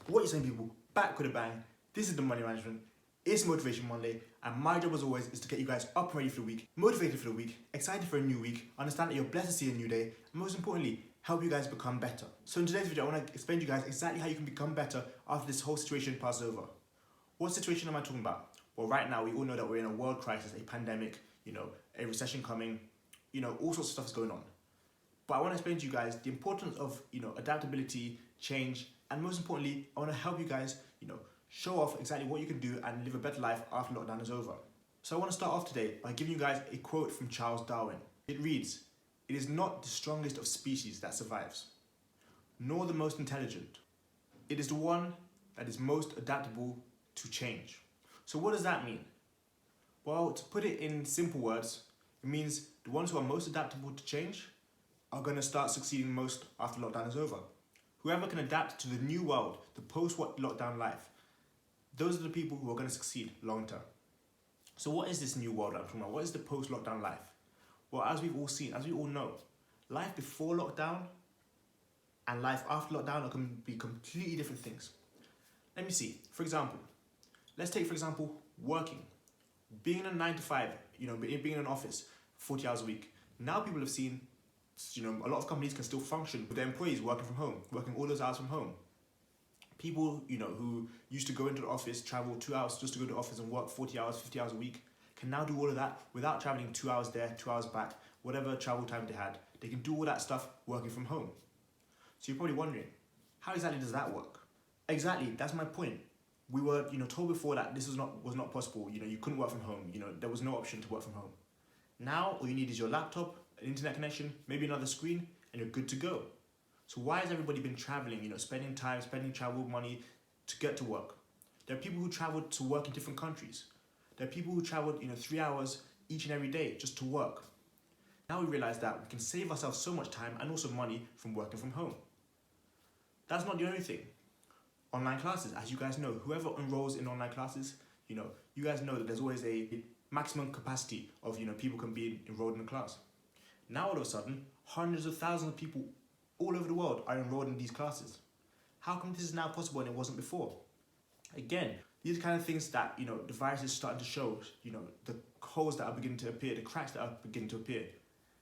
What are you saying, people? Back with a bang. This is the Money Management. It's Motivation Monday, and my job as always is to get you guys up and ready for the week, motivated for the week, excited for a new week, understand that you're blessed to see a new day, and most importantly, help you guys become better. So in today's video, I want to explain to you guys exactly how you can become better after this whole situation passes over. What situation am I talking about? Well, right now we all know that we're in a world crisis, a pandemic, a recession coming, all sorts of stuff is going on. But I want to explain to you guys the importance of, adaptability, change, and most importantly, I want to help you guys, show off exactly what you can do and live a better life after lockdown is over. So I want to start off today by giving you guys a quote from Charles Darwin. It reads, "It is not the strongest of species that survives, nor the most intelligent. It is the one that is most adaptable to change." So what does that mean? Well, to put it in simple words, it means the ones who are most adaptable to change are going to start succeeding most after lockdown is over. Whoever can adapt to the new world, the post-lockdown life, those are the people who are going to succeed long term. So what is this new world I'm talking about? What is the post-lockdown life? Well, as we've all seen, as we all know, life before lockdown and life after lockdown are going to be completely different things. Let me see. For example, let's take, for example, working. Being in a 9 to 5, being in an office 40 hours a week. Now people have seen, a lot of companies can still function with their employees working from home, working all those hours from home. People, who used to go into the office, travel 2 hours just to go to the office and work 40 hours, 50 hours a week, can now do all of that without traveling 2 hours there, 2 hours back, whatever travel time they had. They can do all that stuff working from home. So you're probably wondering, how exactly does that work? Exactly, that's my point. We were, told before that this was not possible. You couldn't work from home. There was no option to work from home. Now, all you need is your laptop, an internet connection, maybe another screen, and you're good to go. So why has everybody been traveling, spending time, spending travel money to get to work? There are people who traveled to work in different countries. There are people who traveled, 3 hours each and every day just to work. Now we realize that we can save ourselves so much time and also money from working from home. That's not the only thing. Online classes, as you guys know, whoever enrolls in online classes, you guys know that there's always a maximum capacity of, people can be enrolled in a class. Now all of a sudden, hundreds of thousands of people all over the world are enrolled in these classes. How come this is now possible and it wasn't before? Again, these are the kind of things that, the virus is starting to show, the holes that are beginning to appear, the cracks that are beginning to appear.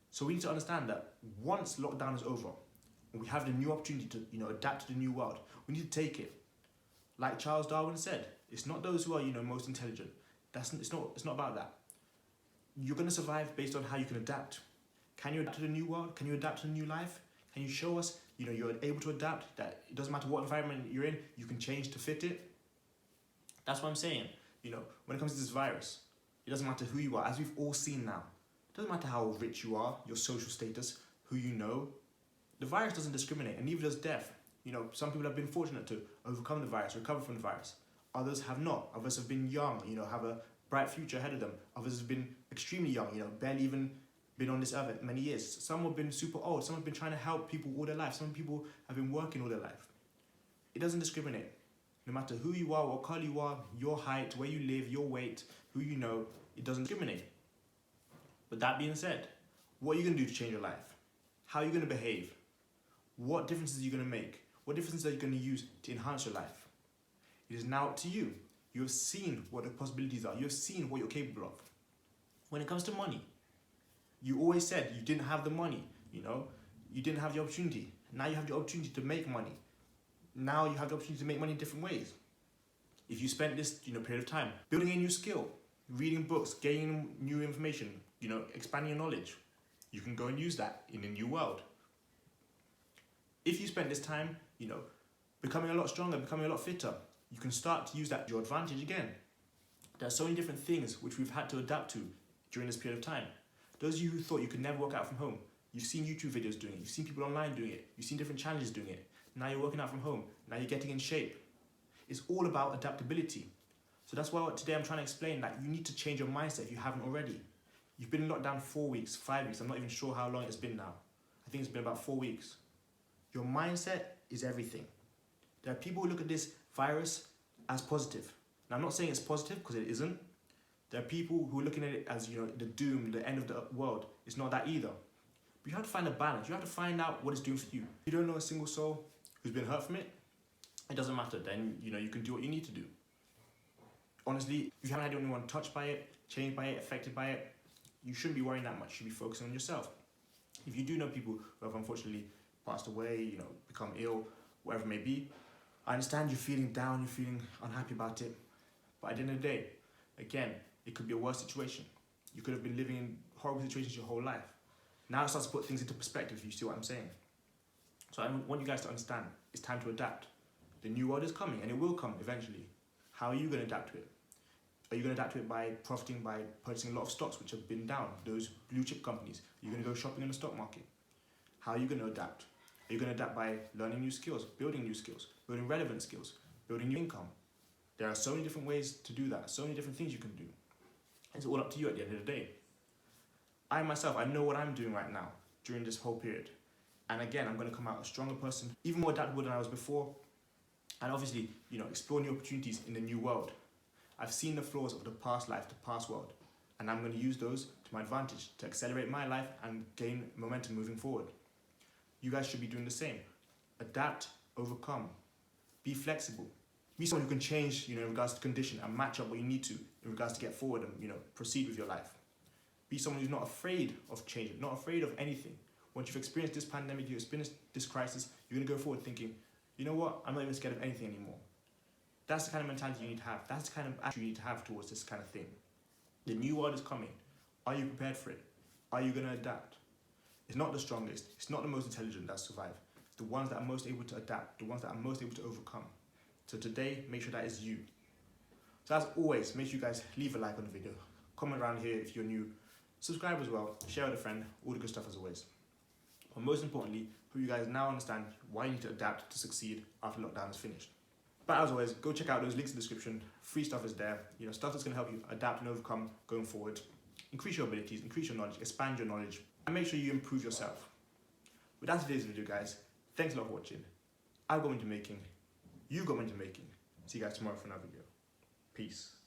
So we need to understand that once lockdown is over, and we have the new opportunity to, adapt to the new world, we need to take it. Like Charles Darwin said, it's not those who are, most intelligent. It's not about that. You're going to survive based on how you can adapt. Can you adapt to the new world? Can you adapt to the new life? Can you show us, you're able to adapt, that it doesn't matter what environment you're in, you can change to fit it? That's what I'm saying. When it comes to this virus, it doesn't matter who you are, as we've all seen now. It doesn't matter how rich you are, your social status, who you know. The virus doesn't discriminate, and neither does death. Some people have been fortunate to overcome the virus, recover from the virus. Others have not. Others have been young, have a bright future ahead of them. Others have been extremely young, barely even been on this earth many years. Some have been super old. Some have been trying to help people all their life. Some people have been working all their life. It doesn't discriminate. No matter who you are, what color you are, your height, where you live, your weight, who you know, it doesn't discriminate. But that being said, what are you going to do to change your life? How are you going to behave? What differences are you going to make? What differences are you going to use to enhance your life? It is now up to you. You have seen what the possibilities are. You have seen what you're capable of. When it comes to money, you always said you didn't have the money, you didn't have the opportunity. Now you have the opportunity to make money. Now you have the opportunity to make money in different ways. If you spent this, period of time building a new skill, reading books, gaining new information, expanding your knowledge, you can go and use that in a new world. If you spend this time, becoming a lot stronger, becoming a lot fitter, you can start to use that to your advantage again. There are so many different things which we've had to adapt to during this period of time. Those of you who thought you could never work out from home, you've seen YouTube videos doing it, you've seen people online doing it, you've seen different challenges doing it. Now you're working out from home, now you're getting in shape. It's all about adaptability. So that's why today I'm trying to explain that you need to change your mindset if you haven't already. You've been in lockdown 4 weeks, 5 weeks, I'm not even sure how long it's been now. I think it's been about 4 weeks. Your mindset is everything. There are people who look at this virus as positive. Now I'm not saying it's positive because it isn't. There are people who are looking at it as, the doom, the end of the world. It's not that either. But you have to find a balance. You have to find out what it's doing for you. If you don't know a single soul who's been hurt from it, it doesn't matter. Then, you can do what you need to do. Honestly, if you haven't had anyone touched by it, changed by it, affected by it, you shouldn't be worrying that much. You should be focusing on yourself. If you do know people who have unfortunately passed away, become ill, whatever it may be, I understand you're feeling down, you're feeling unhappy about it. But at the end of the day, again, it could be a worse situation. You could have been living in horrible situations your whole life. Now it starts to put things into perspective, if you see what I'm saying. So I want you guys to understand, it's time to adapt. The new world is coming, and it will come eventually. How are you going to adapt to it? Are you going to adapt to it by profiting by purchasing a lot of stocks which have been down, those blue chip companies? Are you going to go shopping in the stock market? How are you going to adapt? Are you going to adapt by learning new skills, building relevant skills, building new income? There are so many different ways to do that, so many different things you can do. It's all up to you at the end of the day. I myself, I know what I'm doing right now during this whole period. And again, I'm going to come out a stronger person, even more adaptable than I was before. And obviously, explore new opportunities in the new world. I've seen the flaws of the past life, the past world, and I'm going to use those to my advantage to accelerate my life and gain momentum moving forward. You guys should be doing the same. Adapt, overcome, be flexible. Be someone who can change, in regards to condition and match up what you need to in regards to get forward and, proceed with your life. Be someone who's not afraid of change, not afraid of anything. Once you've experienced this pandemic, you've experienced this crisis, you're going to go forward thinking, you know what, I'm not even scared of anything anymore. That's the kind of mentality you need to have. That's the kind of attitude you need to have towards this kind of thing. The new world is coming. Are you prepared for it? Are you going to adapt? It's not the strongest. It's not the most intelligent that survive. It's the ones that are most able to adapt, the ones that are most able to overcome. So today, make sure that is you. So as always, make sure you guys leave a like on the video. Comment around here if you're new. Subscribe as well. Share with a friend. All the good stuff as always. But most importantly, hope you guys now understand why you need to adapt to succeed after lockdown is finished. But as always, go check out those links in the description. Free stuff is there. Stuff that's going to help you adapt and overcome going forward. Increase your abilities, increase your knowledge, expand your knowledge, and make sure you improve yourself. With that today's video, guys, thanks a lot for watching. I've got into making. You got into making. See you guys tomorrow for another video. Peace.